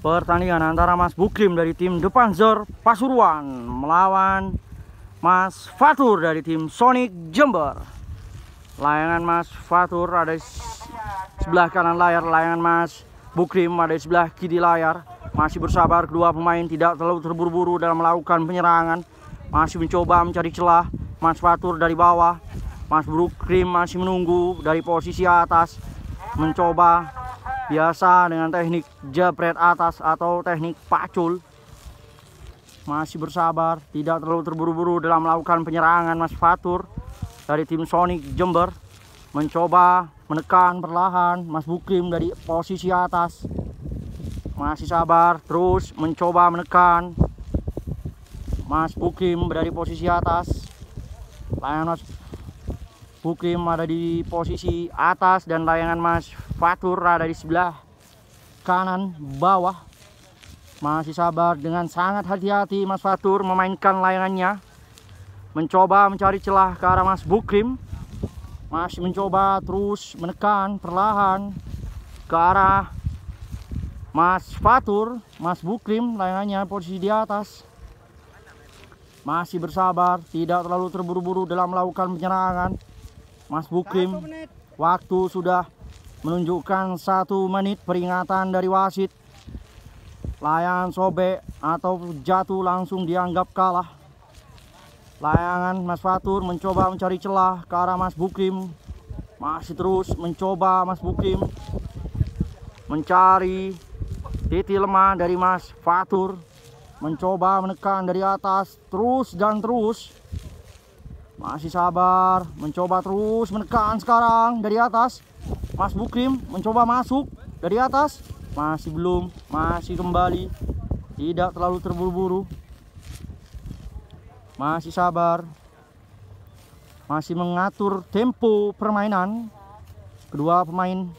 Pertandingan antara Mas Bukrim dari tim The Panzer Pasuruan melawan Mas Fatur dari tim Sonic Jember. Layangan Mas Fatur ada di sebelah kanan layar, layangan Mas Bukrim ada di sebelah kiri layar. Masih bersabar kedua pemain, tidak terlalu terburu-buru dalam melakukan penyerangan. Masih mencoba mencari celah. Mas Fatur dari bawah, Mas Bukrim masih menunggu dari posisi atas, mencoba biasa dengan teknik jebret atas atau teknik pacul. Masih bersabar, tidak terlalu terburu-buru dalam melakukan penyerangan. Mas Fatur dari tim Sonic Jember mencoba menekan perlahan Mas Bukrim dari posisi atas. Masih sabar, terus mencoba menekan Mas Bukrim dari posisi atas. Layangan Mas Bukrim ada di posisi atas dan layangan Mas Fatur ada di sebelah kanan bawah. Masih sabar, dengan sangat hati-hati Mas Fatur memainkan layangannya, mencoba mencari celah ke arah Mas Bukrim. Masih mencoba terus menekan perlahan ke arah Mas Fatur. Mas Bukrim layangannya posisi di atas, masih bersabar, tidak terlalu terburu-buru dalam melakukan penyerangan. Mas Bukrim, waktu sudah menunjukkan 1 menit peringatan dari wasit. Layangan sobek atau jatuh langsung dianggap kalah. Layangan Mas Fatur mencoba mencari celah ke arah Mas Bukrim. Masih terus mencoba Mas Bukrim mencari titik lemah dari Mas Fatur. Mencoba menekan dari atas terus dan terus. Masih sabar, mencoba terus menekan sekarang dari atas. Mas Bukrim mencoba masuk dari atas, masih belum, masih kembali, tidak terlalu terburu-buru, masih sabar, masih mengatur tempo permainan. Kedua pemain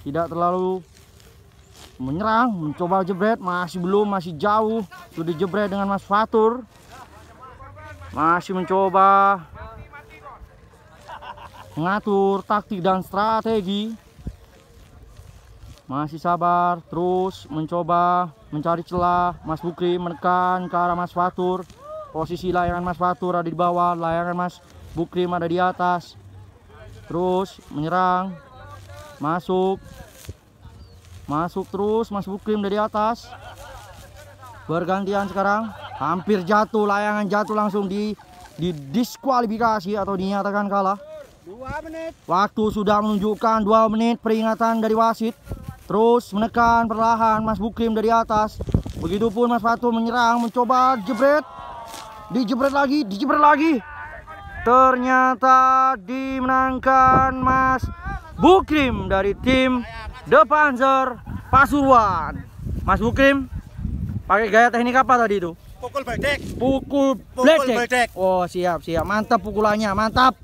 tidak terlalu menyerang, mencoba jebret, masih belum, masih jauh, sudah jebret dengan Mas Fatur. Masih mencoba mengatur taktik dan strategi. Masih sabar, terus mencoba mencari celah. Mas Bukrim menekan ke arah Mas Fatur. Posisi layangan Mas Fatur ada di bawah, layangan Mas Bukrim ada di atas. Terus menyerang, masuk terus Mas Bukrim dari atas. Bergantian sekarang, hampir jatuh, layangan jatuh langsung didiskualifikasi atau dinyatakan kalah. 2 menit. Waktu sudah menunjukkan 2 menit peringatan dari wasit. Terus menekan perlahan Mas Bukrim dari atas. Begitupun Mas Fatur menyerang, mencoba jebret. Dijebret lagi. Ternyata dimenangkan Mas Bukrim dari tim The Panzer Pasuruan. Mas Bukrim pakai gaya teknik apa tadi itu? Pukul bledek. Pukul bledek. Oh, siap. Mantap pukulannya, mantap.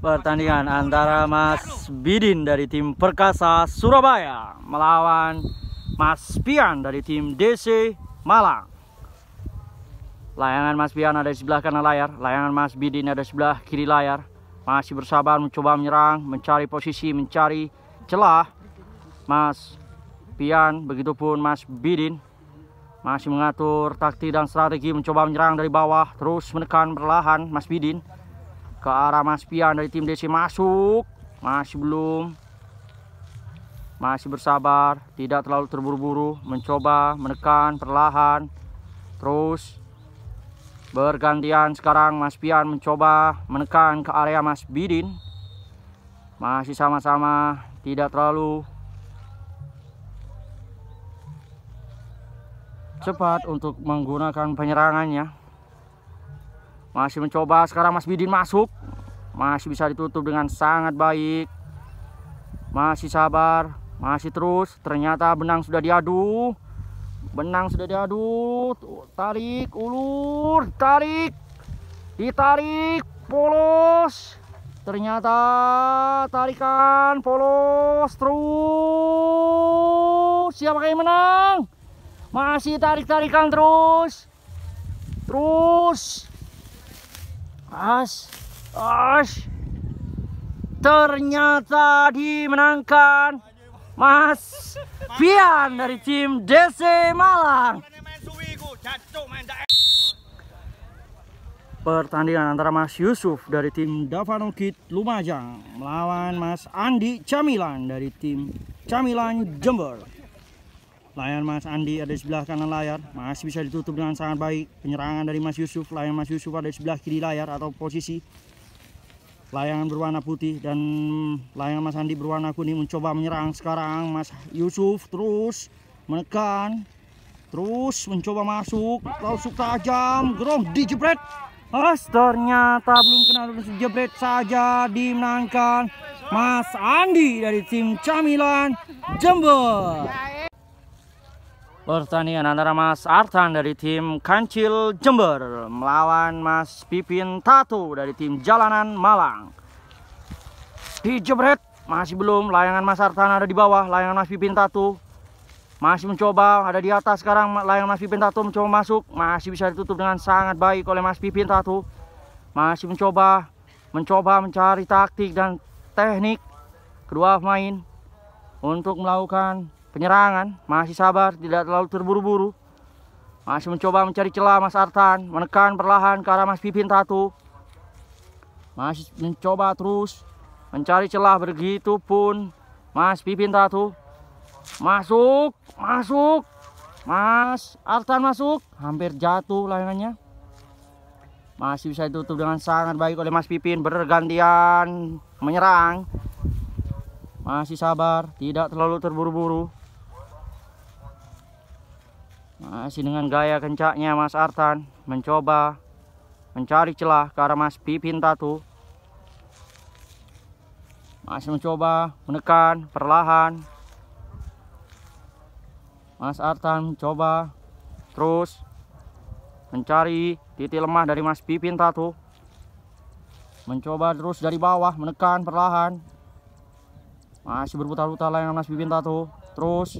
Pertandingan antara Mas Bidin dari tim Perkasa Surabaya melawan Mas Pian dari tim DC Malang. Layangan Mas Pian ada di sebelah kanan layar, layangan Mas Bidin ada di sebelah kiri layar. Masih bersabar, mencoba menyerang, mencari posisi, mencari celah Mas Pian, begitupun Mas Bidin. Masih mengatur taktik dan strategi, mencoba menyerang dari bawah, terus menekan perlahan Mas Bidin ke arah Mas Pian dari tim DC. Masuk, masih belum, masih bersabar, tidak terlalu terburu-buru, mencoba menekan perlahan. Terus bergantian sekarang Mas Pian mencoba menekan ke area Mas Bidin. Masih sama-sama tidak terlalu cepat untuk menggunakan penyerangannya. Masih mencoba sekarang Mas Bidin masuk. Masih bisa ditutup dengan sangat baik. Masih sabar, masih terus. Ternyata benang sudah diadu. Tarik, ulur, tarik. Ditarik, polos. Ternyata tarikan, polos. Terus siapa yang menang? Masih tarik-tarikan terus. Ternyata dimenangkan Mas Fian dari tim DC Malang. Pertandingan antara Mas Yusuf dari tim Davanukit Lumajang melawan Mas Andi Camilan dari tim Camilan Jember. Layan Mas Andi ada di sebelah kanan layar, masih bisa ditutup dengan sangat baik. Penyerangan dari Mas Yusuf, layan Mas Yusuf ada di sebelah kiri layar atau posisi layangan berwarna putih, dan layangan Mas Andi berwarna kuning mencoba menyerang. Sekarang Mas Yusuf terus menekan, terus mencoba masuk tajam, gerong dijebret. Ternyata belum kena, jebret saja, dimenangkan Mas Andi dari tim Camilan Jember. Pertandingan antara Mas Artan dari tim Kancil Jember melawan Mas Pipin Tato dari tim Jalanan Malang. Dijebret, masih belum, layangan Mas Artan ada di bawah, layangan Mas Pipin Tato masih mencoba, ada di atas sekarang. Layangan Mas Pipin Tato mencoba masuk, masih bisa ditutup dengan sangat baik oleh Mas Pipin Tato. Masih mencoba mencari taktik dan teknik kedua pemain untuk melakukan penyerangan. Masih sabar, tidak terlalu terburu-buru. Masih mencoba mencari celah Mas Artan, menekan perlahan ke arah Mas Pipin Tato. Masih mencoba terus mencari celah, begitu pun Mas Pipin Tato. Masuk, Mas Artan masuk, hampir jatuh layangannya. Masih bisa ditutup dengan sangat baik oleh Mas Pipin, bergantian menyerang. Masih sabar, tidak terlalu terburu-buru. Masih dengan gaya kencaknya Mas Artan mencoba mencari celah ke arah Mas Pipin Tato. Masih mencoba menekan perlahan. Mas Artan mencoba terus mencari titik lemah dari Mas Pipin Tato. Mencoba terus dari bawah menekan perlahan. Masih berputar-putar layangan Mas Pipin Tato. Terus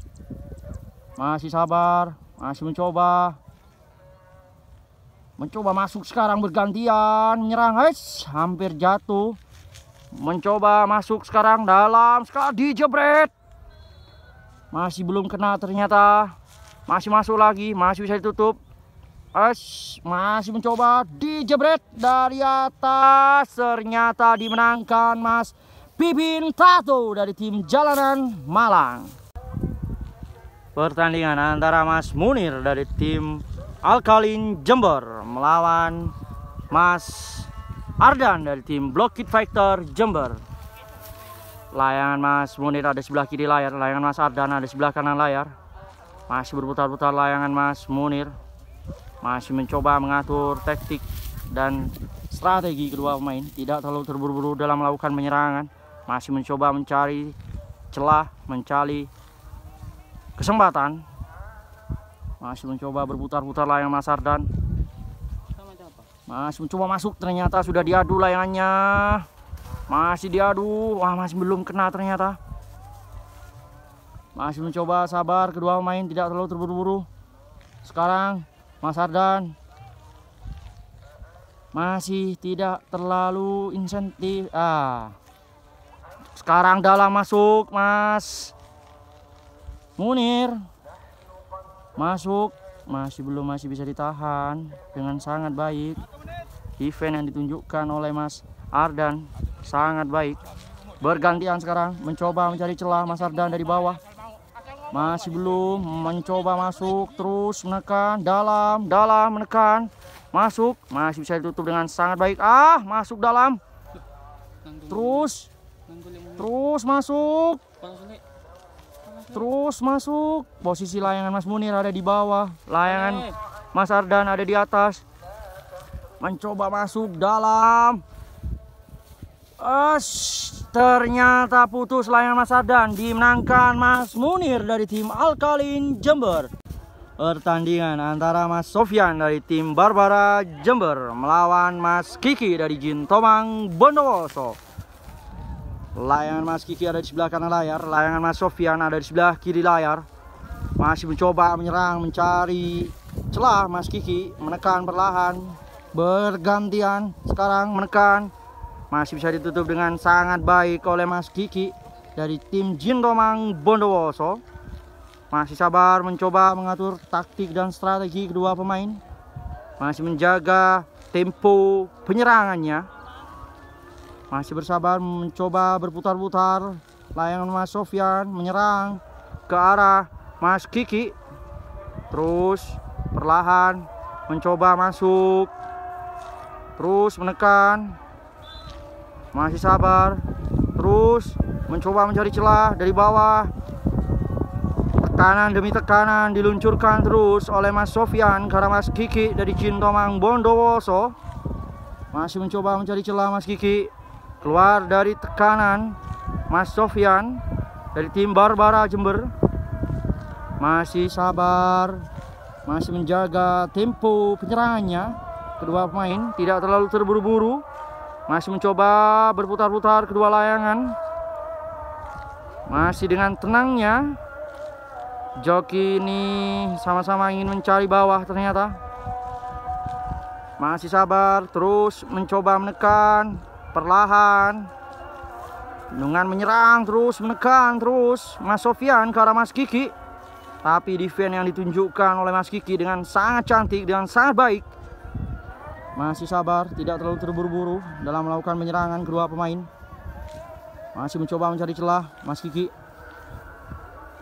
masih sabar, masih mencoba masuk sekarang, bergantian menyerang. Hampir jatuh. Mencoba masuk sekarang dalam, sekali dijebret. Masih belum kena ternyata. Masih masuk lagi, masih bisa ditutup. Masih mencoba dijebret dari atas. Ternyata dimenangkan Mas Pipin Tato dari tim Jalanan Malang. Pertandingan antara Mas Munir dari tim Alkalin Jember melawan Mas Ardan dari tim Blockit Fighter Jember. Layangan Mas Munir ada di sebelah kiri layar, layangan Mas Ardan ada di sebelah kanan layar. Masih berputar-putar layangan Mas Munir. Masih mencoba mengatur taktik dan strategi kedua pemain, tidak terlalu terburu-buru dalam melakukan penyerangan. Masih mencoba mencari celah, mencari kesempatan. Masih mencoba berputar-putar layangan Mas Ardan. Masih mencoba masuk, ternyata sudah diadu layangannya. Masih diadu, masih belum kena ternyata. Masih mencoba sabar, kedua pemain tidak terlalu terburu-buru. Sekarang Mas Ardan masih tidak terlalu insentif. Sekarang dalam masuk Mas Munir. Masuk, masih belum, masih bisa ditahan dengan sangat baik. Event yang ditunjukkan oleh Mas Ardan sangat baik. Bergantian sekarang mencoba mencari celah Mas Ardan dari bawah. Masih belum, mencoba masuk terus, menekan dalam menekan masuk, masih bisa ditutup dengan sangat baik. Masuk dalam, terus masuk, terus masuk. Posisi layangan Mas Munir ada di bawah, layangan Mas Ardan ada di atas. Mencoba masuk dalam. Ternyata putus layangan Mas Ardan, dimenangkan Mas Munir dari tim Alkalin Jember. Pertandingan antara Mas Sofyan dari tim Barbara Jember melawan Mas Kiki dari Jin Tomang Bondowoso. Layangan Mas Kiki ada di sebelah kanan layar, layangan Mas Sofyan ada di sebelah kiri layar. Masih mencoba menyerang, mencari celah Mas Kiki, menekan perlahan, bergantian sekarang menekan. Masih bisa ditutup dengan sangat baik oleh Mas Kiki dari tim Jin Tomang Bondowoso. Masih sabar mencoba mengatur taktik dan strategi kedua pemain. Masih menjaga tempo penyerangannya. Masih bersabar mencoba berputar-putar. Layangan Mas Sofyan menyerang ke arah Mas Kiki. Terus perlahan mencoba masuk. Terus menekan. Masih sabar. Terus mencoba mencari celah dari bawah. Tekanan demi tekanan diluncurkan terus oleh Mas Sofyan karena Mas Kiki dari Jin Tomang Bondowoso. Masih mencoba mencari celah Mas Kiki. Keluar dari tekanan Mas Sofyan dari tim Barbara Jember. Masih sabar. Masih menjaga tempo penyerangannya. Kedua pemain tidak terlalu terburu-buru. Masih mencoba berputar-putar kedua layangan. Masih dengan tenangnya. Joki ini sama-sama ingin mencari bawah ternyata. Masih sabar, terus mencoba menekan perlahan. Dengan menyerang terus, menekan terus Mas Sofyan ke arah Mas Kiki. Tapi defense yang ditunjukkan oleh Mas Kiki dengan sangat cantik, dengan sangat baik. Masih sabar, tidak terlalu terburu-buru dalam melakukan penyerangan kedua pemain. Masih mencoba mencari celah Mas Kiki.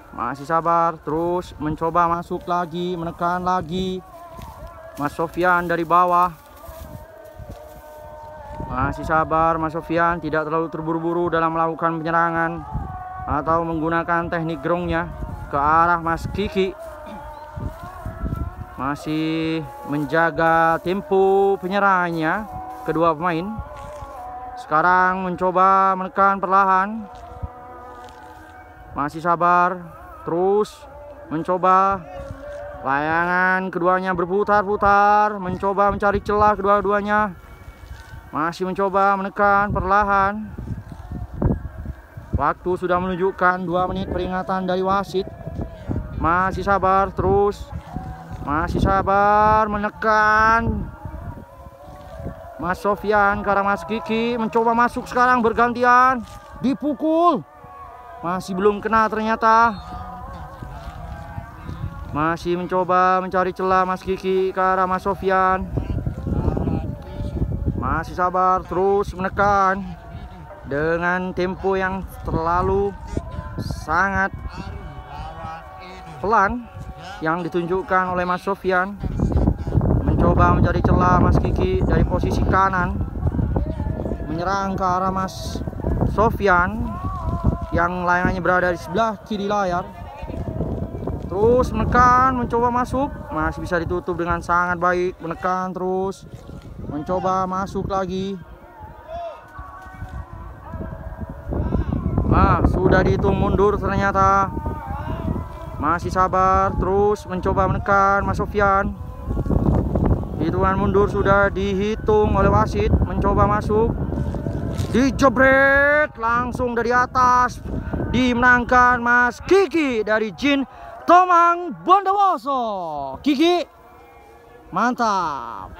Masih sabar, terus mencoba masuk lagi, menekan lagi Mas Sofyan dari bawah. Masih sabar Mas Sofyan, tidak terlalu terburu-buru dalam melakukan penyerangan atau menggunakan teknik gerongnya ke arah Mas Kiki. Masih menjaga tempo penyerangannya kedua pemain. Sekarang mencoba menekan perlahan. Masih sabar. Terus mencoba layangan keduanya berputar-putar, mencoba mencari celah kedua-duanya. Masih mencoba menekan perlahan. Waktu sudah menunjukkan 2 menit peringatan dari wasit. Masih sabar terus. Masih sabar menekan Mas Sofyan karena Mas Kiki mencoba masuk sekarang bergantian. Dipukul. Masih belum kena ternyata. Masih mencoba mencari celah Mas Kiki ke arah Mas Sofyan. Masih sabar terus menekan dengan tempo yang terlalu sangat pelan yang ditunjukkan oleh Mas Sofyan. Mencoba mencari celah Mas Kiki dari posisi kanan, menyerang ke arah Mas Sofyan yang layangannya berada di sebelah kiri layar. Terus menekan, mencoba masuk. Masih bisa ditutup dengan sangat baik. Menekan terus. Mencoba masuk lagi. Nah, sudah dihitung mundur ternyata. Masih sabar. Terus mencoba menekan Mas Sofyan. Hitungan mundur sudah dihitung oleh wasit. Mencoba masuk. Dijebret langsung dari atas. Dimenangkan Mas Kiki dari Jin Tomang Bondowoso. Kiki, mantap.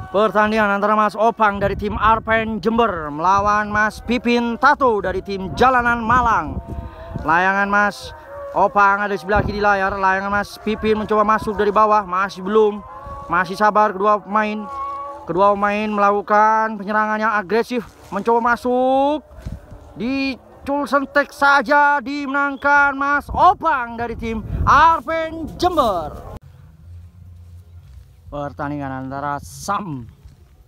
Pertandingan antara Mas Opang dari tim Arpen Jember melawan Mas Pipin Tato dari tim Jalanan Malang. Layangan Mas Opang ada di sebelah kiri layar. Layangan Mas Pipin mencoba masuk dari bawah, masih belum. Masih sabar kedua pemain. Kedua pemain melakukan penyerangan yang agresif, mencoba masuk. Dicul sentek saja, dimenangkan Mas Opang dari tim Arpen Jember. Pertandingan antara Sam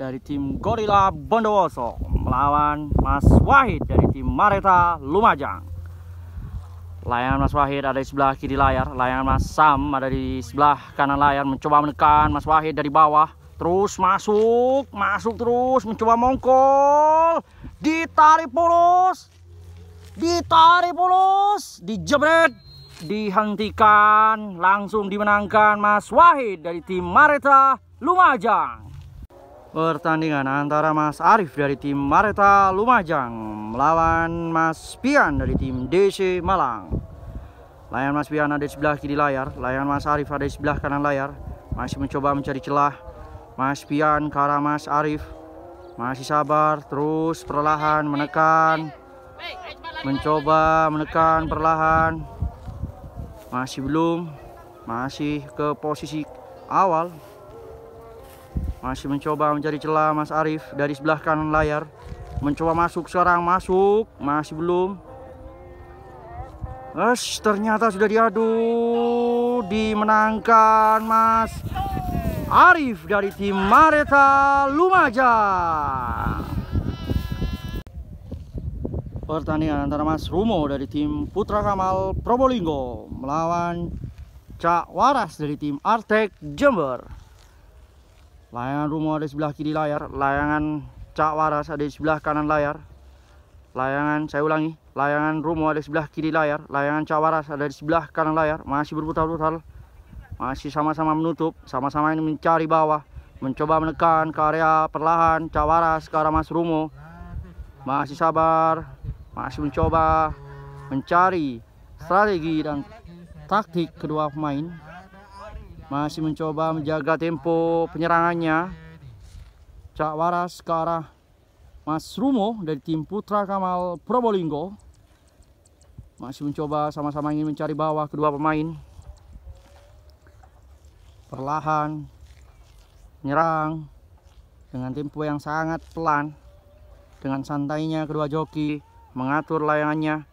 dari tim Gorilla Bondowoso melawan Mas Wahid dari tim Mareta Lumajang. Layangan Mas Wahid ada di sebelah kiri layar. Layangan Mas Sam ada di sebelah kanan layar. Mencoba menekan Mas Wahid dari bawah. Terus masuk terus. Mencoba mongkol. Ditarik polos. Dijebret. Dihentikan. Langsung dimenangkan Mas Wahid dari tim Mareta Lumajang. Pertandingan antara Mas Arif dari tim Mareta Lumajang melawan Mas Pian dari tim DC Malang. Layangan Mas Pian ada di sebelah kiri layar. Layangan Mas Arif ada di sebelah kanan layar. Masih mencoba mencari celah Mas Pian ke arah Mas Arif. Masih sabar terus perlahan menekan. mencoba menekan perlahan, masih belum, masih ke posisi awal, masih mencoba mencari celah. Mas Arif dari sebelah kanan layar mencoba masuk sekarang, masuk, masih belum. Ternyata sudah diadu, dimenangkan Mas Arif dari tim Mareta Lumajang. Pertandingan antara Mas Rumo dari tim Putra Kamal Probolinggo melawan Cak Waras dari tim Artek Jember. Layangan Rumo ada di sebelah kiri layar, layangan Cak Waras ada di sebelah kanan layar. Layangan, saya ulangi, layangan Rumo ada di sebelah kiri layar, layangan Cak Waras ada di sebelah kanan layar. Masih berputar-putar, masih sama-sama menutup, sama-sama ini mencari bawah, mencoba menekan ke area perlahan. Cak Waras ke arah Mas Rumo, masih sabar, masih mencoba mencari strategi dan taktik kedua pemain, masih mencoba menjaga tempo penyerangannya. Cak Waras ke arah Mas Rumo dari tim Putra Kamal Probolinggo, masih mencoba sama-sama ingin mencari bawah kedua pemain. Perlahan menyerang dengan tempo yang sangat pelan, dengan santainya kedua joki mengatur layangannya,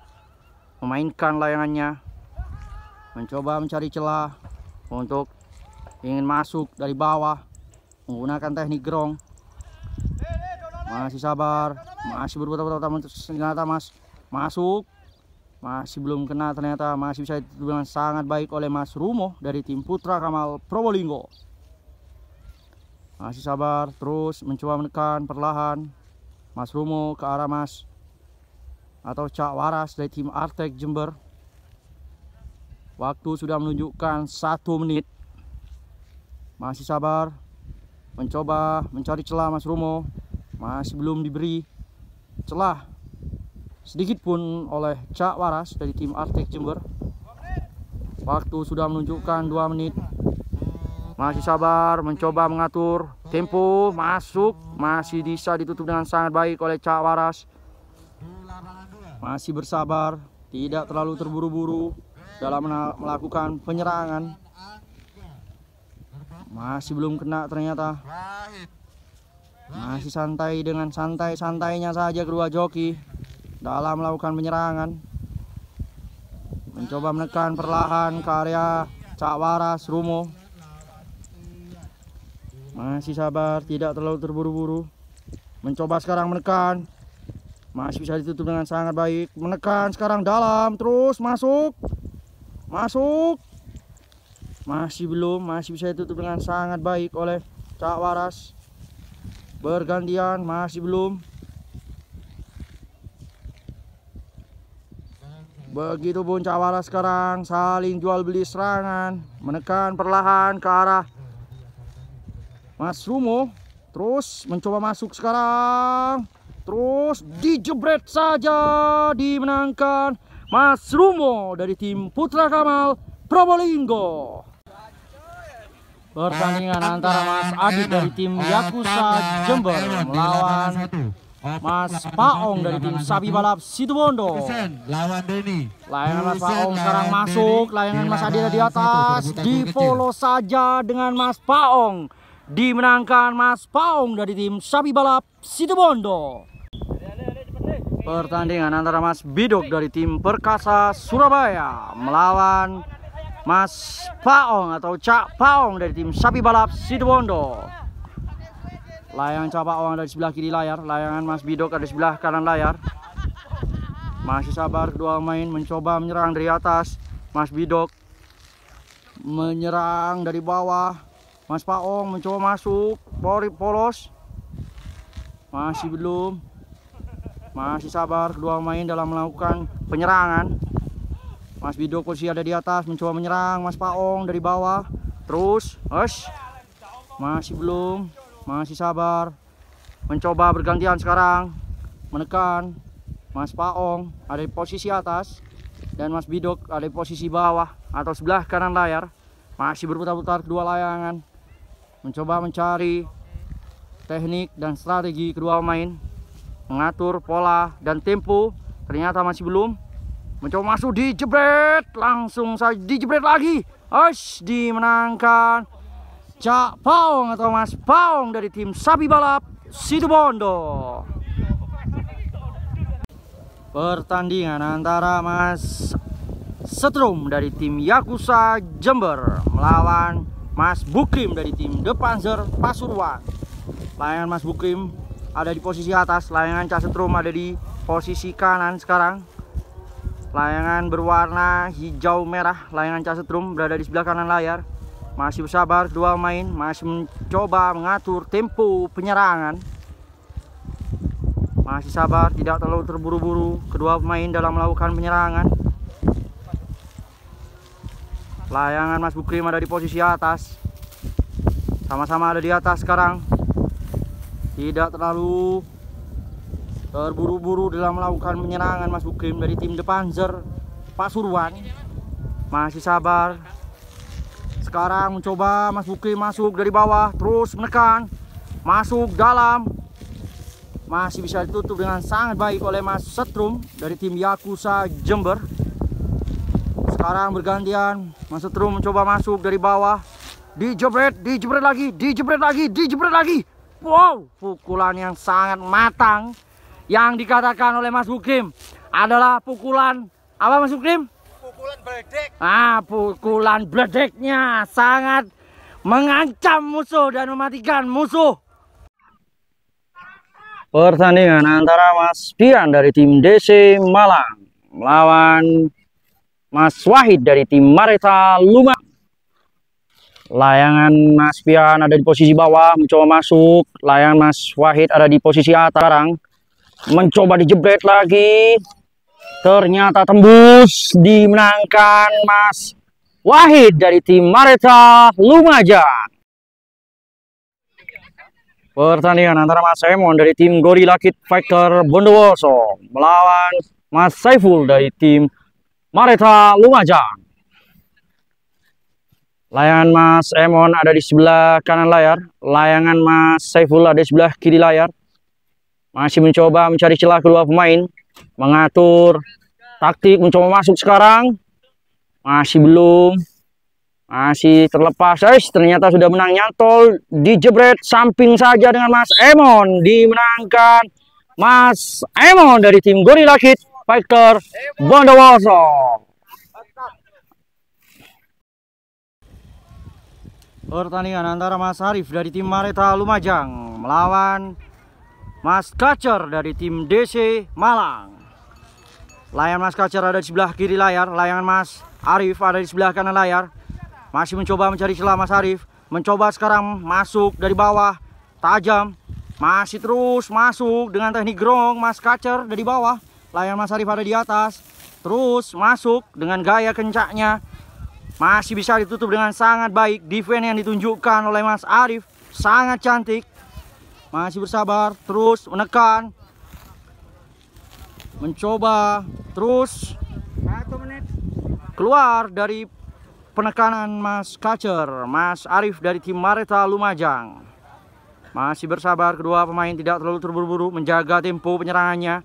memainkan layangannya, mencoba mencari celah untuk ingin masuk dari bawah menggunakan teknik gerong. Masih sabar, masih berputar-putar, ternyata masuk, masih belum kena, ternyata masih bisa dengan sangat baik oleh Mas Rumo dari tim Putra Kamal Probolinggo. Masih sabar, terus mencoba menekan perlahan Mas Rumo ke arah Mas atau Cak Waras dari tim Artek Jember. Waktu sudah menunjukkan 1 menit. Masih sabar, mencoba mencari celah Mas Rumo, masih belum diberi celah sedikit pun oleh Cak Waras dari tim Artek Jember. Waktu sudah menunjukkan 2 menit. Masih sabar, mencoba mengatur tempo, masuk, masih bisa ditutup dengan sangat baik oleh Cak Waras. Masih bersabar, tidak terlalu terburu-buru dalam melakukan penyerangan. Masih belum kena ternyata. Masih santai, dengan santai-santainya saja kedua joki dalam melakukan penyerangan. Mencoba menekan perlahan ke area Cak Waras Rumo. Masih sabar, tidak terlalu terburu-buru. Mencoba sekarang menekan. Masih bisa ditutup dengan sangat baik. Menekan sekarang dalam, terus masuk. Masuk. Masih belum, masih bisa ditutup dengan sangat baik oleh Cak Waras. Bergantian, masih belum. Begitupun Cak Waras sekarang saling jual beli serangan, menekan perlahan ke arah Mas Rumo, terus mencoba masuk sekarang, terus dijebret saja, dimenangkan Mas Rumo dari tim Putra Kamal Probolinggo. Pertandingan antara Mas Adit dari tim Yakuza Jember melawan Mas Paong dari tim Sapi Balap Situbondo. Lawan Denny. Layangan Mas Paong sekarang masuk, layangan Mas Adit di atas, di follow saja dengan Mas Paong. Dimenangkan Mas Paong dari tim Sapi Balap Situbondo. Pertandingan antara Mas Bidok dari tim Perkasa Surabaya melawan Mas Paong atau Cak Paong dari tim Sapi Balap Situbondo. Layangan Cak Paong ada di sebelah kiri layar, layangan Mas Bidok ada di sebelah kanan layar. Masih sabar kedua pemain mencoba menyerang dari atas. Mas Bidok menyerang dari bawah. Mas Paong mencoba masuk, polos. Masih belum. Masih sabar kedua pemain dalam melakukan penyerangan. Mas Bidok posisi ada di atas, mencoba menyerang Mas Paong dari bawah. Terus, masih belum, masih sabar. Mencoba bergantian sekarang, menekan. Mas Paong ada di posisi atas dan Mas Bidok ada di posisi bawah atau sebelah kanan layar. Masih berputar-putar kedua layangan, mencoba mencari teknik dan strategi kedua pemain, mengatur pola dan tempo ternyata masih belum. Mencoba masuk, dijebret, langsung saja dijebret lagi. Dimenangkan Cak Paong atau Mas Paong dari tim Sapi Balap Situbondo. Pertandingan antara Mas Setrum dari tim Yakuza Jember melawan Mas Bukrim dari tim The Panzer Pasuruan. Layangan Mas Bukrim ada di posisi atas, layangan Cak Setrum ada di posisi kanan sekarang. Layangan berwarna hijau merah, layangan Cak Setrum berada di sebelah kanan layar. Masih bersabar kedua pemain, masih mencoba mengatur tempo penyerangan. Masih sabar, tidak terlalu terburu-buru kedua pemain dalam melakukan penyerangan. Layangan Mas Bukrim ada di posisi atas. Sama-sama ada di atas sekarang. Tidak terlalu terburu-buru dalam melakukan penyerangan Mas Bukrim dari tim The Panzer Pasuruan. Masih sabar. Sekarang mencoba Mas Bukrim masuk dari bawah, terus menekan, masuk dalam. Masih bisa ditutup dengan sangat baik oleh Mas Setrum dari tim Yakuza Jember. Sekarang bergantian, Mas Setrum mencoba masuk dari bawah, dijebret, dijebret lagi, dijebret lagi, dijebret lagi. Wow, pukulan yang sangat matang yang dikatakan oleh Mas Bukrim adalah pukulan apa Mas Bukrim? Pukulan bledek. Pukulan bledeknya sangat mengancam musuh dan mematikan musuh. Pertandingan antara Mas Pian dari tim DC Malang melawan Mas Wahid dari tim Mareta Lumajang. Layangan Mas Pian ada di posisi bawah, mencoba masuk. Layangan Mas Wahid ada di posisi atas sekarang. Mencoba dijebret lagi, ternyata tembus, dimenangkan Mas Wahid dari tim Mareta Lumajang. Pertandingan antara Mas Emon dari tim Gorilla Kid Fighter Bondowoso melawan Mas Saiful dari tim Mareta Lumajang. Layangan Mas Emon ada di sebelah kanan layar, layangan Mas Saiful ada di sebelah kiri layar. Masih mencoba mencari celah kedua pemain, mengatur taktik, mencoba masuk sekarang. Masih belum, masih terlepas. Ternyata sudah menang nyantol, dijebret samping saja dengan Mas Emon. Dimenangkan Mas Emon dari tim Gorilla Kid Fighter Bondowoso. Pertandingan antara Mas Arif dari tim Mareta Lumajang melawan Mas Kacer dari tim DC Malang. Layangan Mas Kacer ada di sebelah kiri layar, layangan Mas Arif ada di sebelah kanan layar. Masih mencoba mencari celah Mas Arif, mencoba sekarang masuk dari bawah, tajam. Masih terus masuk dengan teknik grong Mas Kacer dari bawah. Layangan Mas Arif ada di atas, terus masuk dengan gaya kencaknya. Masih bisa ditutup dengan sangat baik. Defense yang ditunjukkan oleh Mas Arif sangat cantik. Masih bersabar, terus menekan, mencoba, terus 1 menit keluar dari penekanan Mas Kacer, Mas Arif dari tim Mareta Lumajang. Masih bersabar, kedua pemain tidak terlalu terburu-buru, menjaga tempo penyerangannya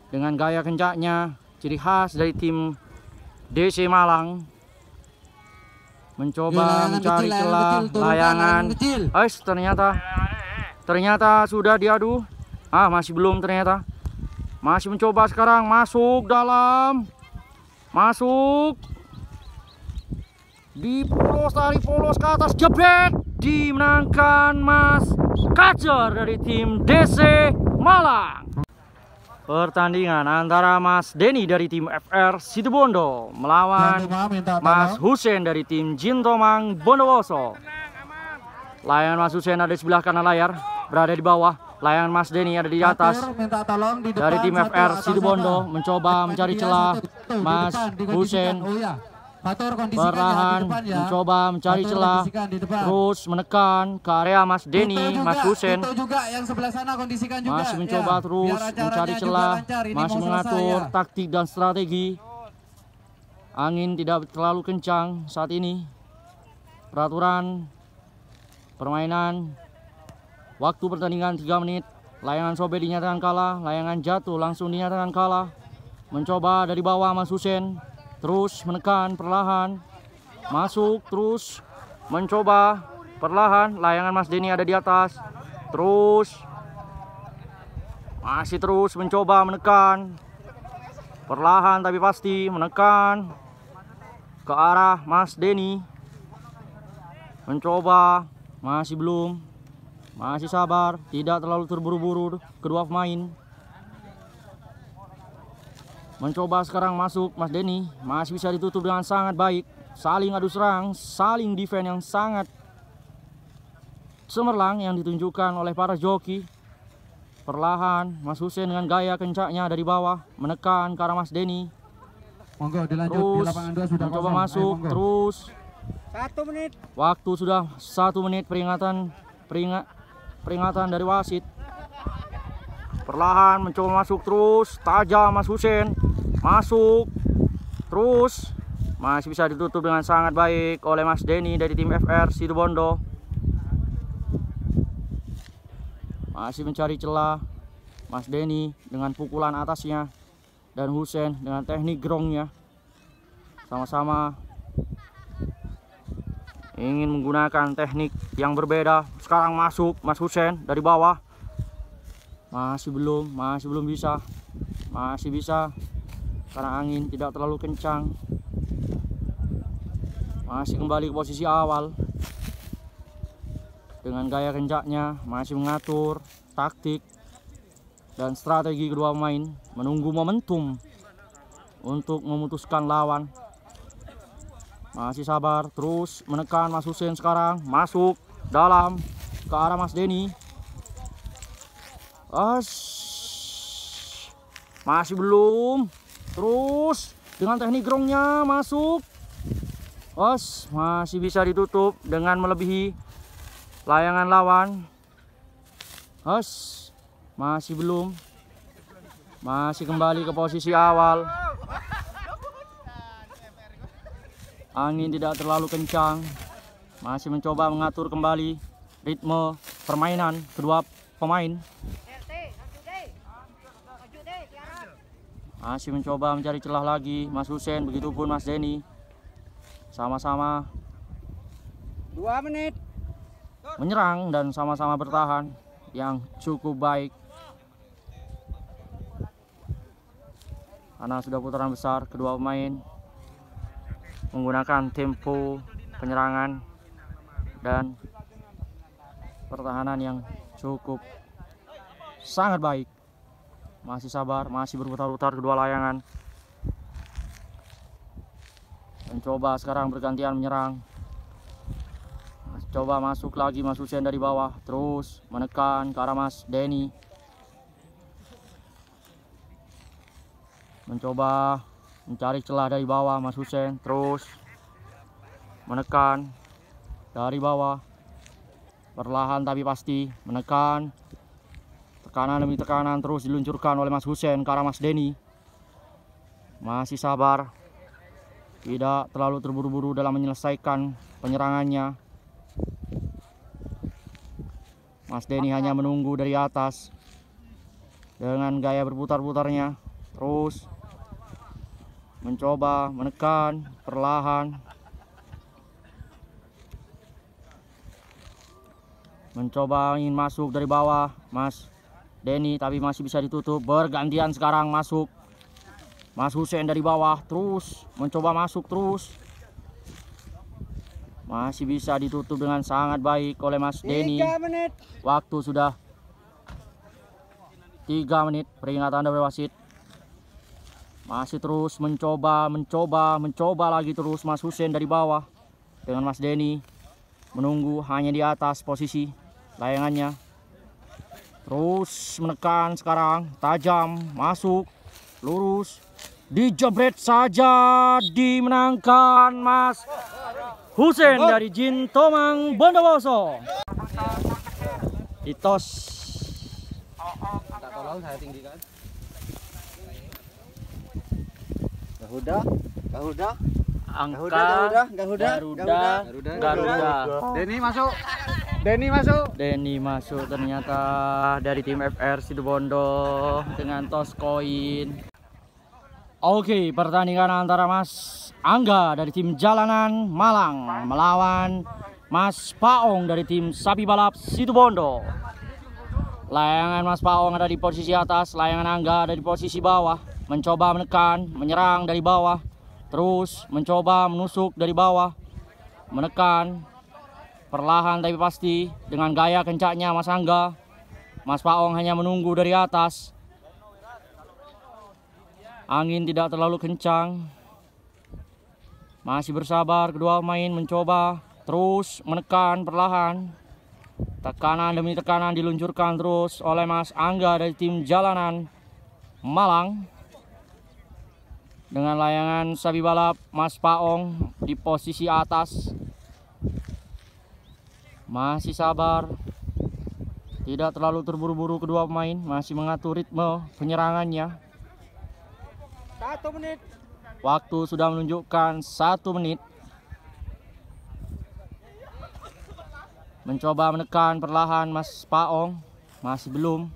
dengan gaya kencaknya, ciri khas dari tim DC Malang. Mencoba mencari celah, layangan, ternyata sudah diadu. Masih belum ternyata. Masih mencoba sekarang masuk dalam. Masuk. Di polos, tarik polos ke atas, jebret. Dimenangkan Mas Kacer dari tim DC Malang. Pertandingan antara Mas Denny dari tim FR Situbondo melawan Mas Husen dari tim Jintomang Bondowoso. Layangan Mas Husen ada di sebelah kanan layar, berada di bawah. Layangan Mas Denny ada di atas. Dari tim FR Situbondo mencoba mencari celah. Mas Husen perlahan mencoba mencari celah, terus menekan ke area Mas Denny. Mas Husen masih mencoba terus mencari celah, masih mengatur taktik dan strategi. Angin tidak terlalu kencang saat ini. Peraturan permainan, waktu pertandingan 3 menit. Layangan sobek dinyatakan kalah, layangan jatuh langsung dinyatakan kalah. Mencoba dari bawah Mas Husen, terus menekan perlahan, masuk terus, mencoba perlahan. Layangan Mas Denny ada di atas, terus masih terus mencoba menekan perlahan tapi pasti menekan ke arah Mas Denny. Mencoba, masih belum, masih sabar, tidak terlalu terburu-buru kedua pemain. Mencoba sekarang masuk Mas Denny, masih bisa ditutup dengan sangat baik. Saling adu serang, saling defense yang sangat cemerlang yang ditunjukkan oleh para joki. Perlahan Mas Husen dengan gaya kencaknya dari bawah menekan ke arah Mas Denny. Monggo dilanjut, Terus di lapangan 2 sudah mencoba kosong. masuk, Ayo, terus 1 menit. waktu sudah 1 menit peringatan dari wasit. Perlahan mencoba masuk terus, tajam Mas Husen, masuk terus, masih bisa ditutup dengan sangat baik oleh Mas Denny dari tim FR Situbondo. Masih mencari celah Mas Denny dengan pukulan atasnya dan Husen dengan teknik grongnya. Sama-sama ingin menggunakan teknik yang berbeda. Sekarang masuk Mas Husen dari bawah. Masih belum bisa. Masih bisa karena angin tidak terlalu kencang. Masih kembali ke posisi awal. Dengan gaya kencaknya masih mengatur taktik dan strategi kedua pemain, menunggu momentum untuk memutuskan lawan. Masih sabar, terus menekan Mas Husen sekarang, masuk dalam ke arah Mas Denny. Masih belum, terus dengan teknik grongnya masuk. Masih bisa ditutup dengan melebihi layangan lawan. Masih belum, masih kembali ke posisi awal. Angin tidak terlalu kencang, masih mencoba mengatur kembali ritme permainan kedua pemain. Masih mencoba mencari celah lagi Mas Husen, begitupun Mas Denny. Sama-sama 2 menit. menyerang dan sama-sama bertahan yang cukup baik. Karena sudah putaran besar, kedua pemain menggunakan tempo penyerangan dan pertahanan yang cukup sangat baik. Masih sabar, masih berputar-putar kedua layangan. Mencoba sekarang bergantian menyerang. Coba masuk lagi Mas Husen dari bawah, terus menekan ke arah Mas Denny. Mencoba mencari celah dari bawah Mas Husen, terus menekan dari bawah. Perlahan tapi pasti menekan. Tekanan demi tekanan terus diluncurkan oleh Mas Husen ke arah Mas Denny. Masih sabar, tidak terlalu terburu-buru dalam menyelesaikan penyerangannya. Mas Denny hanya menunggu dari atas dengan gaya berputar-putarnya, terus mencoba menekan perlahan, mencoba ingin masuk dari bawah Mas Denny, tapi masih bisa ditutup. Bergantian sekarang masuk Mas Husen dari bawah, terus mencoba masuk terus. Masih bisa ditutup dengan sangat baik oleh Mas Denny. 3 menit. Waktu sudah 3 menit peringatan dari wasit. Masih terus mencoba lagi terus Mas Husen dari bawah dengan Mas Denny menunggu hanya di atas posisi layangannya. Terus menekan sekarang, tajam, masuk, lurus, dijebret saja, dimenangkan Mas Husen dari Jin Tomang Bondowoso. Ditos. Tak tolong saya tinggikan. Garuda. Angka Garuda. Garuda. Denny masuk. Denny masuk. Denny masuk ternyata dari tim FR Situbondo dengan tos koin. Oke, pertandingan antara Mas Angga dari tim Jalanan Malang melawan Mas Paong dari tim Sapi Balap Situbondo. Layangan Mas Paong ada di posisi atas, layangan Angga ada di posisi bawah. Mencoba menekan, menyerang dari bawah. Terus mencoba menusuk dari bawah. Menekan. Perlahan tapi pasti dengan gaya kencaknya Mas Angga. Mas Paong hanya menunggu dari atas. Angin tidak terlalu kencang. Masih bersabar kedua pemain mencoba terus menekan perlahan. Tekanan demi tekanan diluncurkan terus oleh Mas Angga dari tim Jalanan Malang. Dengan layangan Sapi Balap Mas Paong di posisi atas. Masih sabar. Tidak terlalu terburu-buru kedua pemain, masih mengatur ritme penyerangannya. 1 menit. Waktu sudah menunjukkan 1 menit. Mencoba menekan perlahan Mas Paong, masih belum.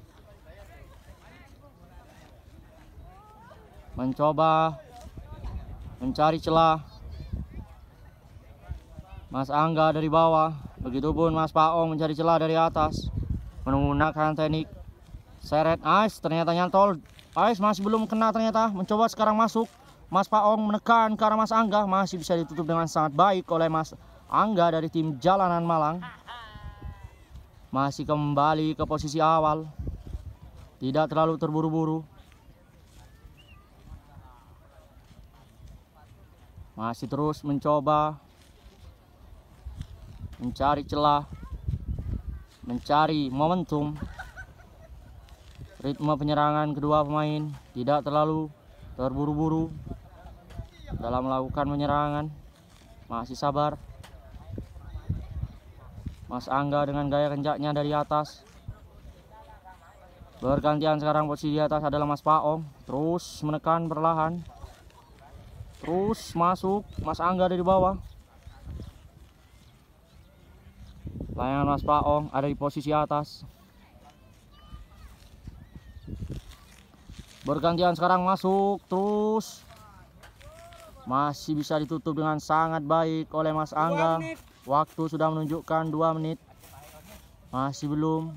Mencoba mencari celah Mas Angga dari bawah. Begitupun Mas Paong mencari celah dari atas menggunakan teknik seret ice. Ternyata nyantol. Ice masih belum kena ternyata. Mencoba sekarang masuk. Mas Paong menekan ke arah Mas Angga. Masih bisa ditutup dengan sangat baik oleh Mas Angga dari tim Jalanan Malang. Masih kembali ke posisi awal. Tidak terlalu terburu-buru. Masih terus mencoba mencari celah, mencari momentum. Ritme penyerangan kedua pemain tidak terlalu terburu-buru dalam melakukan penyerangan. Masih sabar Mas Angga dengan gaya kencaknya dari atas. Bergantian sekarang posisi di atas adalah Mas Paong. Terus menekan perlahan. Terus masuk Mas Angga dari bawah. Layangan Mas Paong ada di posisi atas. Bergantian sekarang masuk terus. Masih bisa ditutup dengan sangat baik oleh Mas Angga. Waktu sudah menunjukkan 2 menit. Masih belum.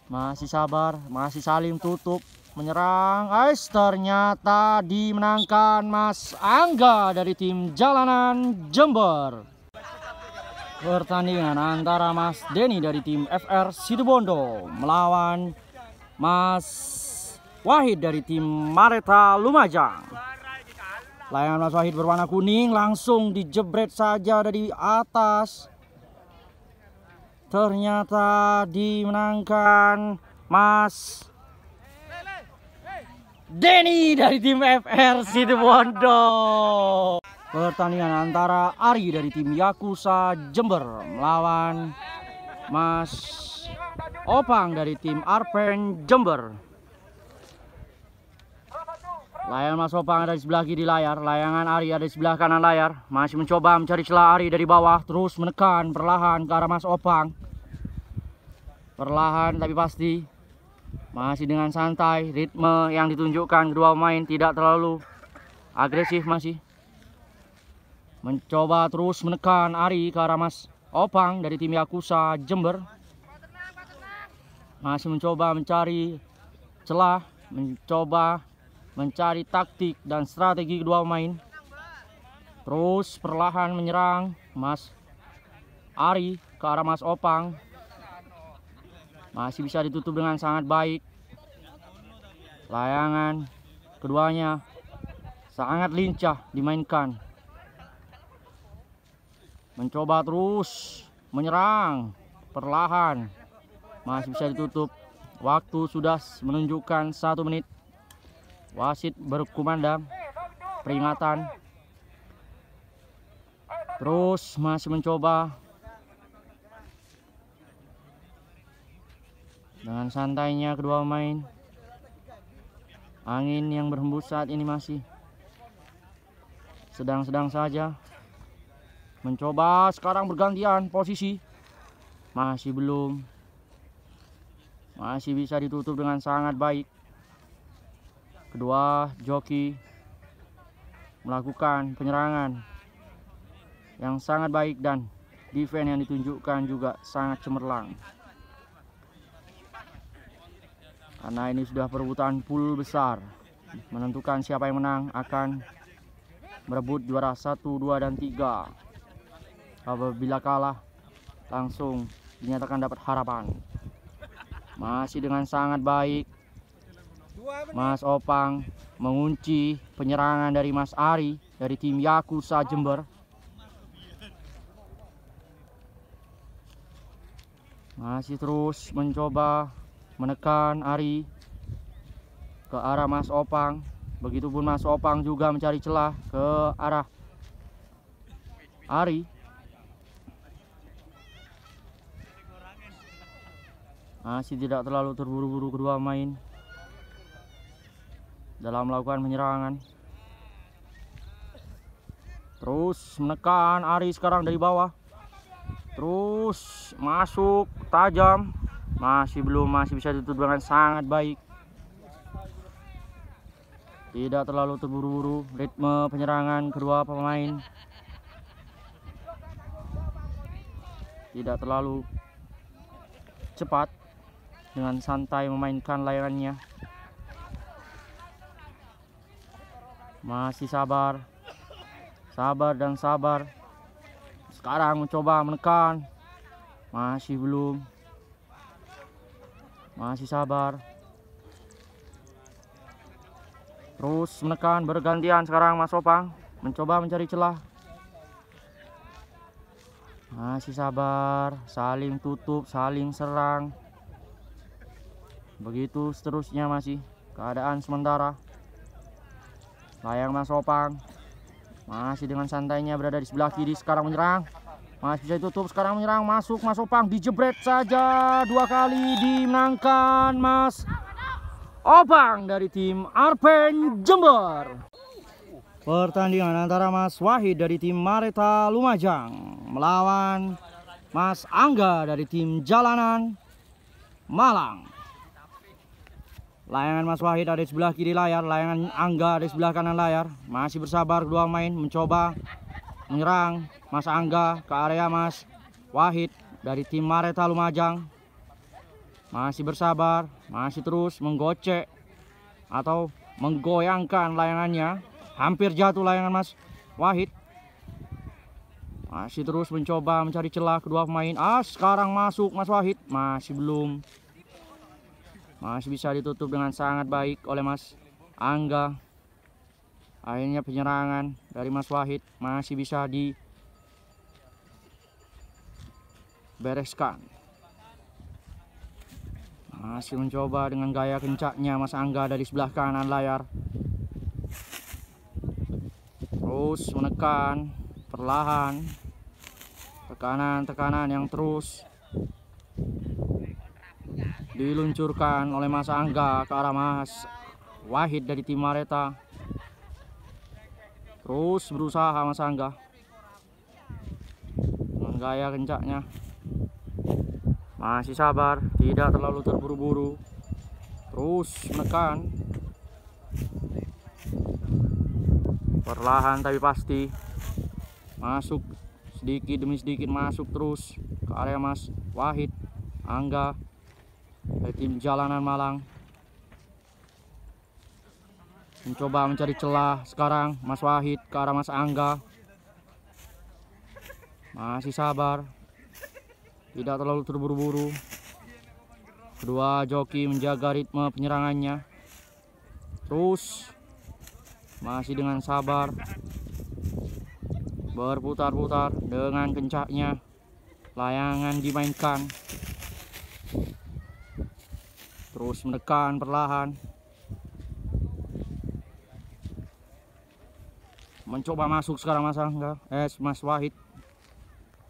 Masih sabar, masih saling tutup. Menyerang. Ternyata dimenangkan Mas Angga dari tim Jalanan Jember. Pertandingan antara Mas Denny dari tim FR Situbondo melawan Mas Wahid dari tim Mareta Lumajang. Layangan Mas Wahid berwarna kuning langsung dijebret saja dari atas. Ternyata dimenangkan Mas Denny dari tim FR Situbondo. Pertandingan antara Ari dari tim Yakuza Jember melawan Mas Opang dari tim Arpen Jember. Layangan Mas Opang ada di sebelah kiri layar, layangan Ari ada di sebelah kanan layar. Masih mencoba mencari celah Ari dari bawah, terus menekan perlahan ke arah Mas Opang. Perlahan tapi pasti. Masih dengan santai, ritme yang ditunjukkan kedua pemain tidak terlalu agresif masih. Mencoba terus menekan Ari ke arah Mas Opang dari tim Yakuza Jember. Masih mencoba mencari celah, mencoba mencari taktik dan strategi kedua pemain. Terus perlahan menyerang Mas Ari ke arah Mas Opang. Masih bisa ditutup dengan sangat baik. Layangan keduanya sangat lincah dimainkan. Mencoba terus menyerang perlahan. Masih bisa ditutup. Waktu sudah menunjukkan 1 menit. Wasit berkumandang peringatan. Terus masih mencoba dengan santainya kedua pemain. Angin yang berhembus saat ini masih sedang-sedang saja. mencoba sekarang bergantian posisi. Masih belum. Masih bisa ditutup dengan sangat baik. Kedua joki melakukan penyerangan yang sangat baik dan defense yang ditunjukkan juga sangat cemerlang. Karena ini sudah perebutan pool besar, menentukan siapa yang menang akan merebut juara 1, 2, dan 3. Apabila kalah langsung dinyatakan dapat harapan. Masih dengan sangat baik Mas Opang mengunci penyerangan dari Mas Ari dari tim Yakuza Jember. Masih terus mencoba menekan Ari ke arah Mas Opang. Begitupun Mas Opang juga mencari celah ke arah Ari. Masih tidak terlalu terburu-buru kedua pemain dalam melakukan penyerangan. Terus menekan Ari sekarang dari bawah. Terus masuk tajam. Masih belum, masih bisa ditutup dengan sangat baik. Tidak terlalu terburu-buru ritme penyerangan kedua pemain. Tidak terlalu cepat, dengan santai memainkan layangannya. Masih sabar. Sabar dan sabar. Sekarang mencoba menekan. Masih belum. Masih sabar. Terus menekan bergantian sekarang Mas Opang mencoba mencari celah. Masih sabar, saling tutup, saling serang. Begitu seterusnya masih keadaan sementara. Layang Mas Opang masih dengan santainya berada di sebelah kiri, sekarang menyerang. Masih bisa ditutup, sekarang menyerang, masuk Mas Opang, dijebret saja 2 kali, dimenangkan Mas Opang dari tim Arpen Jember. Pertandingan antara Mas Wahid dari tim Mareta Lumajang melawan Mas Angga dari tim Jalanan Malang. Layangan Mas Wahid ada di sebelah kiri layar, layangan Angga ada di sebelah kanan layar. Masih bersabar kedua pemain mencoba menyerang Mas Angga ke area Mas Wahid dari tim Mareta Lumajang. Masih bersabar, masih terus menggocek atau menggoyangkan layangannya. Hampir jatuh layangan Mas Wahid. Masih terus mencoba mencari celah kedua pemain. Sekarang masuk Mas Wahid, masih belum. Masih bisa ditutup dengan sangat baik oleh Mas Angga. Akhirnya penyerangan dari Mas Wahid masih bisa dibereskan. Masih mencoba dengan gaya kencaknya Mas Angga dari sebelah kanan layar. Terus menekan perlahan. Tekanan-tekanan yang terus diluncurkan oleh Mas Angga ke arah Mas Wahid dari tim Mareta. Terus berusaha Mas Angga dengan gaya kencaknya. Masih sabar, tidak terlalu terburu-buru. Terus menekan. Perlahan tapi pasti. Masuk sedikit demi sedikit, masuk terus ke area Mas Wahid Angga dari tim Jalanan Malang. Mencoba mencari celah sekarang Mas Wahid ke arah Mas Angga. Masih sabar, tidak terlalu terburu-buru. Kedua joki menjaga ritme penyerangannya. Terus masih dengan sabar, berputar-putar dengan kencaknya. Layangan dimainkan. Terus menekan perlahan. Mencoba masuk sekarang Mas Angga, Mas Wahid.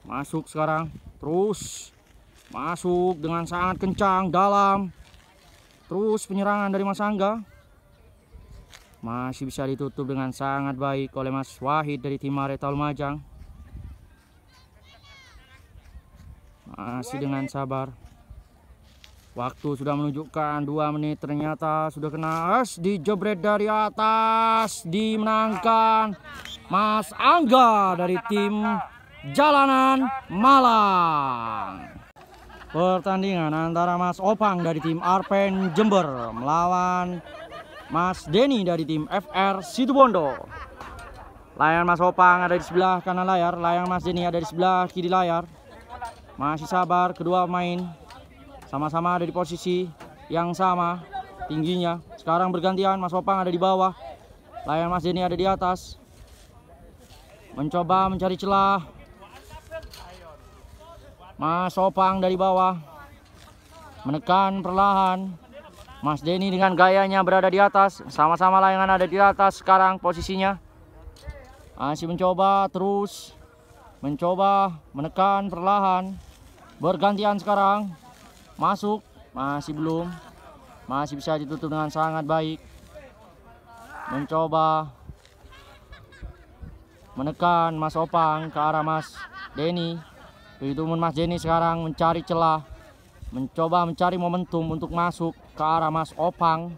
Masuk sekarang, terus masuk dengan sangat kencang dalam. Terus penyerangan dari Mas Angga masih bisa ditutup dengan sangat baik oleh Mas Wahid dari tim Mareta Lumajang. Masih dengan sabar. Waktu sudah menunjukkan 2 menit, ternyata sudah kena. Dijebret dari atas, dimenangkan Mas Angga dari tim Jalanan Malang. Pertandingan antara Mas Opang dari tim Arpen Jember melawan Mas Denny dari tim FR Situbondo. Layangan Mas Opang ada di sebelah kanan layar, layangan Mas Denny ada di sebelah kiri layar. Masih sabar kedua pemain, sama-sama ada di posisi yang sama tingginya. Sekarang bergantian, Mas Opang ada di bawah, layangan Mas Denny ada di atas. Mencoba mencari celah. Mas Opang dari bawah menekan perlahan. Mas Denny dengan gayanya berada di atas. Sama-sama layangan ada di atas sekarang posisinya. Masih mencoba terus. Mencoba menekan perlahan. Bergantian sekarang. Masuk. Masih belum. Masih bisa ditutup dengan sangat baik. Mencoba menekan Mas Opang ke arah Mas Denny. Begitu pun Mas Denny sekarang mencari celah, mencoba mencari momentum untuk masuk ke arah Mas Opang.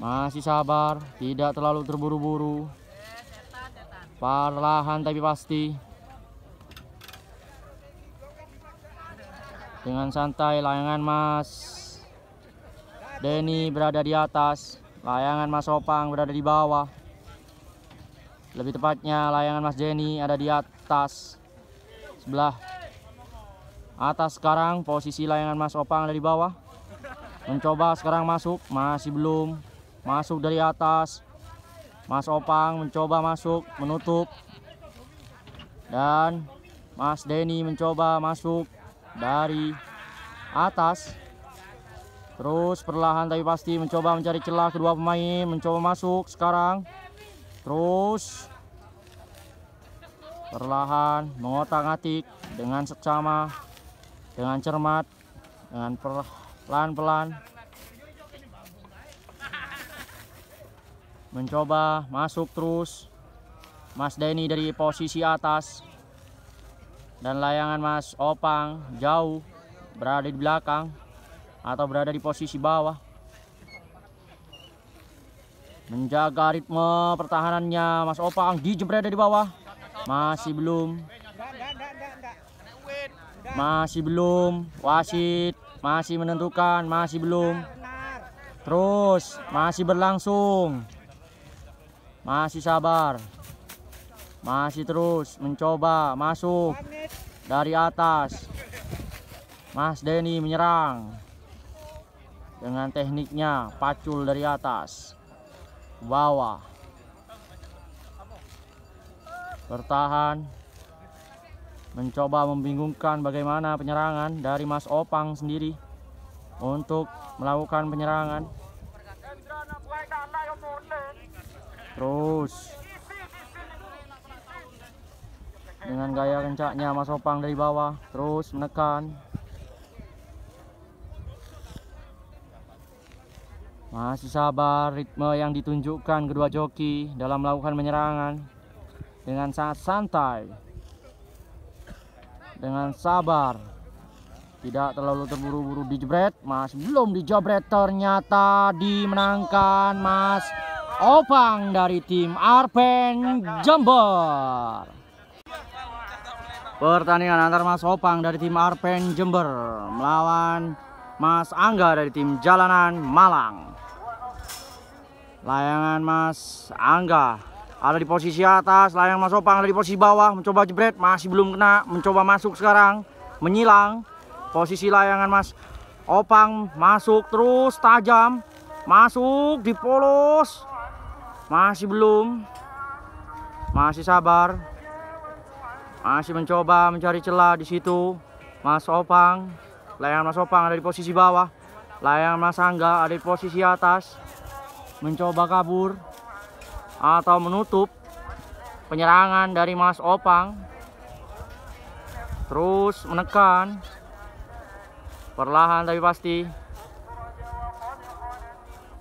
Masih sabar, tidak terlalu terburu-buru, perlahan tapi pasti. Dengan santai layangan Mas Denny berada di atas, layangan Mas Opang berada di bawah. Lebih tepatnya layangan Mas Denny ada di atas, sebelah atas sekarang. Posisi layangan Mas Opang ada di bawah. Mencoba sekarang masuk, masih belum. Masuk dari atas. Mas Opang mencoba masuk, menutup. Dan Mas Denny mencoba masuk dari atas. Terus perlahan tapi pasti mencoba mencari celah kedua pemain. Mencoba masuk sekarang. Terus perlahan mengotak-atik dengan seksama, dengan cermat, dengan pelan-pelan. Mencoba masuk terus Mas Denny dari posisi atas. Dan layangan Mas Opang jauh berada di belakang atau berada di posisi bawah. Menjaga ritme pertahanannya Mas Opang, dijebret dari bawah. Masih belum. Masih belum. Wasit masih menentukan, masih belum. Terus masih berlangsung. Masih sabar. Masih terus mencoba masuk dari atas. Mas Denny menyerang dengan tekniknya pacul dari atas bawah, bertahan, mencoba membingungkan bagaimana penyerangan dari Mas Opang sendiri untuk melakukan penyerangan. Terus dengan gaya kencaknya Mas Opang dari bawah terus menekan. Masih sabar, ritme yang ditunjukkan kedua joki dalam melakukan penyerangan dengan sangat santai, dengan sabar, tidak terlalu terburu-buru. Dijebret, masih belum dijebret, ternyata dimenangkan Mas Opang dari tim Arpen Jember. Pertandingan antara Mas Opang dari tim Arpen Jember melawan Mas Angga dari tim Jalanan Malang. Layangan Mas Angga ada di posisi atas, layangan Mas Opang ada di posisi bawah. Mencoba jebret, masih belum kena. Mencoba masuk sekarang, menyilang. Posisi layangan Mas Opang masuk terus tajam, masuk di polos. Masih belum. Masih sabar. Masih mencoba mencari celah di situ. Mas Opang, layangan Mas Opang ada di posisi bawah. Layangan Mas Angga ada di posisi atas. Mencoba kabur atau menutup penyerangan dari Mas Opang. Terus menekan perlahan tapi pasti.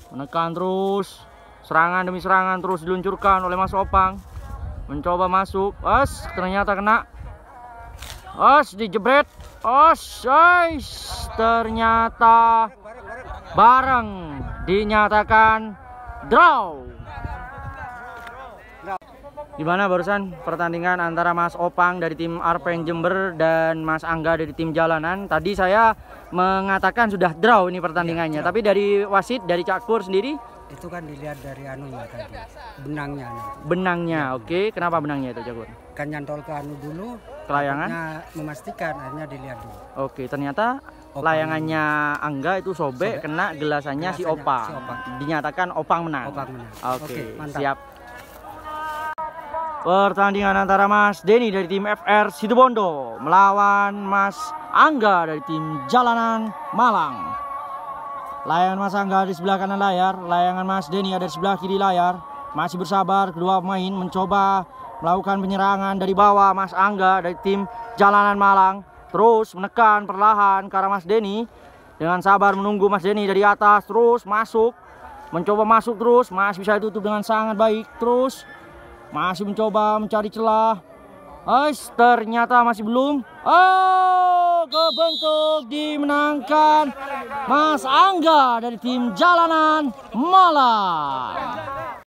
Menekan terus, serangan demi serangan terus diluncurkan oleh Mas Opang. Mencoba masuk, ternyata kena. Dijebret. Ternyata bareng dinyatakan draw. Gimana barusan pertandingan antara Mas Opang dari tim Arpen Jember dan Mas Angga dari tim Jalanan? Tadi saya mengatakan sudah draw ini pertandingannya, tapi dari wasit, dari Cakur sendiri? Itu kan dilihat dari anunya tadi, benangnya. Benangnya, oke. Kenapa benangnya itu, Cakur? Kan nyantol ke anu dulu, Kelayangan? memastikan, akhirnya dilihat dulu. Oke, ternyata layangannya Angga itu sobek, kena gelasannya si Opang. Dinyatakan Opang menang. Oke, mantap. siap. Pertandingan antara Mas Denny dari tim FR Situbondo melawan Mas Angga dari tim Jalanan Malang. Layangan Mas Angga di sebelah kanan layar, layangan Mas Denny ada di sebelah kiri layar. Masih bersabar kedua pemain mencoba melakukan penyerangan dari bawah. Mas Angga dari tim Jalanan Malang terus menekan perlahan ke arah Mas Denny. Dengan sabar menunggu Mas Denny dari atas, terus masuk, mencoba masuk terus, masih bisa ditutup dengan sangat baik, terus masih mencoba mencari celah. Ternyata masih belum. Kebentuk, dimenangkan Mas Angga dari tim Jalanan Malang.